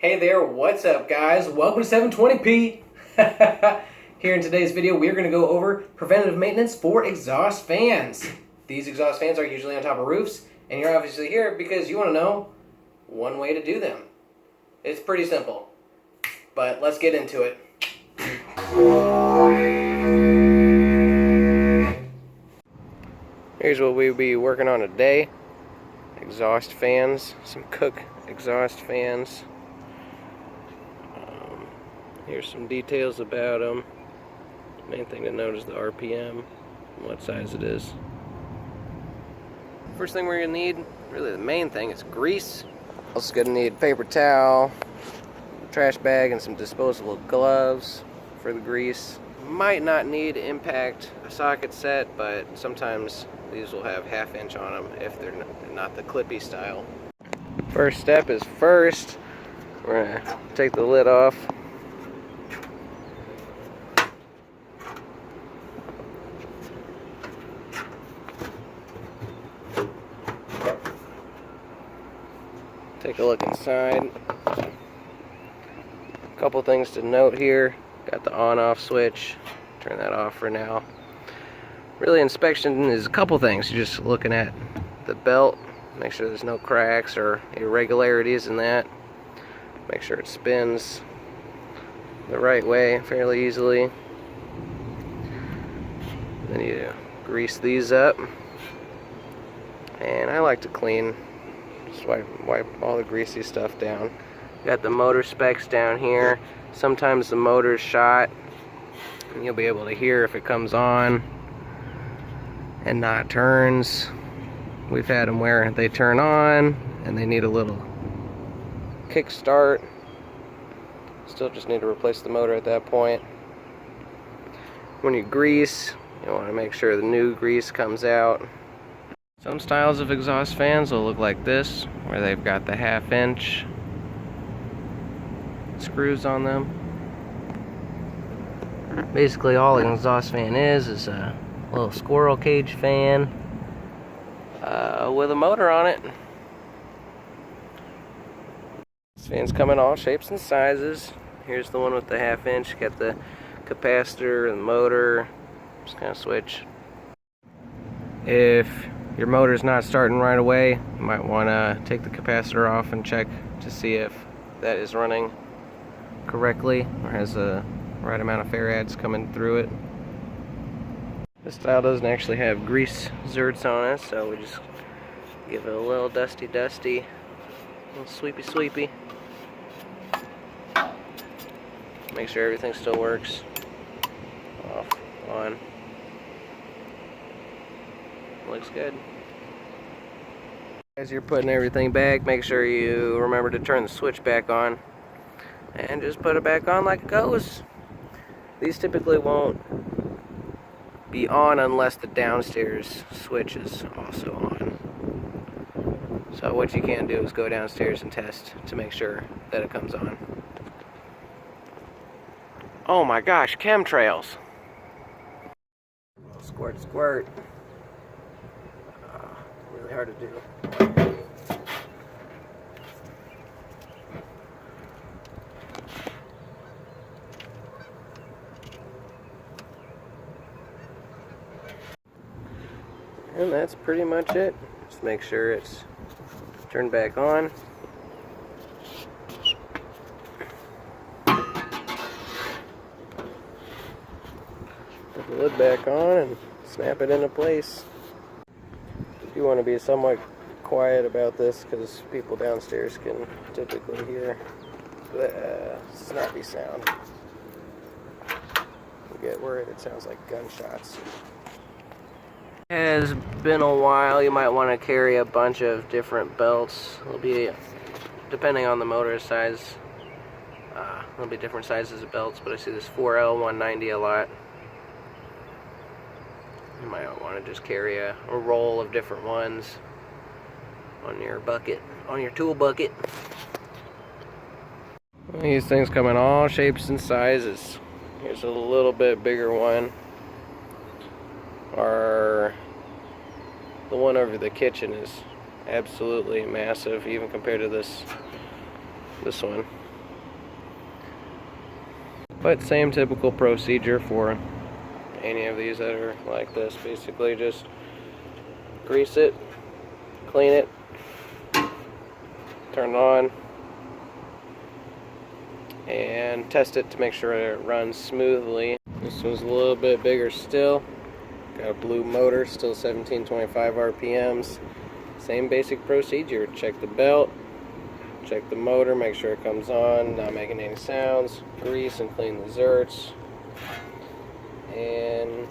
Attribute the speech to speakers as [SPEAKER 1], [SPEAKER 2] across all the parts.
[SPEAKER 1] Hey there, what's up guys? Welcome to 720p. Here in today's video, we're going to go over preventative maintenance for exhaust fans. These exhaust fans are usually on top of roofs, and you're obviously here because you want to know one way to do them. It's pretty simple, but let's get into it. Here's what we'll be working on today. Exhaust fans, some Cook exhaust fans. Here's some details about them. Main thing to note is the RPM and what size it is. First thing we're going to need, really the main thing, is grease. Also going to need paper towel, trash bag, and some disposable gloves for the grease. Might not need to impact a socket set, but sometimes these will have 1/2 inch on them if they're not the clippy style. First step is we're going to take the lid off. Take a look inside. A couple things to note here. Got the on-off switch. Turn that off for now. Really, inspection is a couple things. You're just looking at the belt. Make sure there's no cracks or irregularities in that. Make sure it spins the right way fairly easily. Then you grease these up. And I like to clean. Just wipe all the greasy stuff down. Got the motor specs down here. Sometimes the motor's shot, and you'll be able to hear if it comes on and not turns. We've had them where they turn on and they need a little kick start. Still just need to replace the motor at that point. When you grease, you want to make sure the new grease comes out. Some styles of exhaust fans will look like this, where they've got the 1/2 inch screws on them. Basically all an exhaust fan is a little squirrel cage fan with a motor on it. This fan's come in all shapes and sizes. Here's the one with the 1/2 inch. Got the capacitor and motor. Just kind of switch. If your motor's not starting right away, you might want to take the capacitor off and check to see if that is running correctly or has the right amount of farads coming through it. This style doesn't actually have grease zerts on it, so we just give it a little dusty, a little sweepy. Make sure everything still works. Off, on. Looks good. As you're putting everything back, make sure you remember to turn the switch back on and just put it back on like it goes. These typically won't be on unless the downstairs switch is also on. So what you can do is go downstairs and test to make sure that it comes on. Oh my gosh, chemtrails! Squirt, squirt. Really hard to do. And that's pretty much it. Just make sure it's turned back on. Put the lid back on and snap it into place. You want to be somewhat quiet about this because people downstairs can typically hear the snappy sound. You get worried, it sounds like gunshots. It has been a while. You might want to carry a bunch of different belts. It'll be, depending on the motor size, there'll be different sizes of belts, but I see this 4L 190 a lot. You might want to just carry a roll of different ones on your bucket, on your tool bucket. These things come in all shapes and sizes. Here's a little bit bigger one. The one over the kitchen is absolutely massive, even compared to this one. But same typical procedure for any of these that are like this. Basically just grease it, clean it, turn it on, and test it to make sure it runs smoothly. This one's a little bit bigger still. Got a blue motor, still 1725 RPMs. Same basic procedure. Check the belt, check the motor, make sure it comes on, not making any sounds. Grease and clean the zerts, and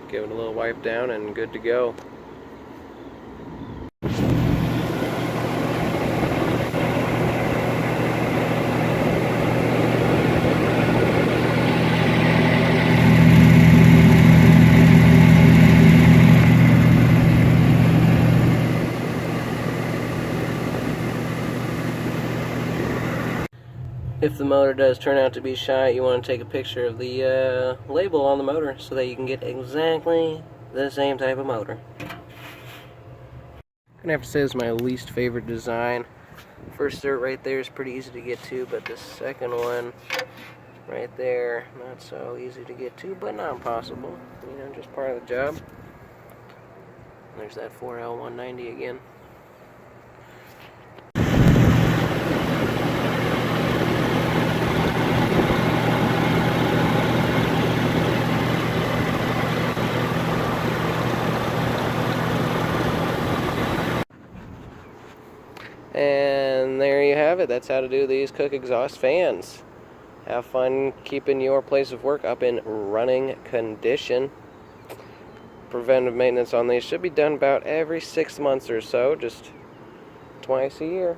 [SPEAKER 1] give it a little wipe down and good to go. If the motor does turn out to be shot, you want to take a picture of the label on the motor so that you can get exactly the same type of motor. I'm gonna have to say this is my least favorite design. First zert right there is pretty easy to get to, but the second one right there, not so easy to get to, but not impossible. You know, just part of the job. There's that 4L190 again. And there you have it. That's how to do these Cook exhaust fans. Have fun keeping your place of work up in running condition. Preventive maintenance on these should be done about every 6 months or so, just twice a year.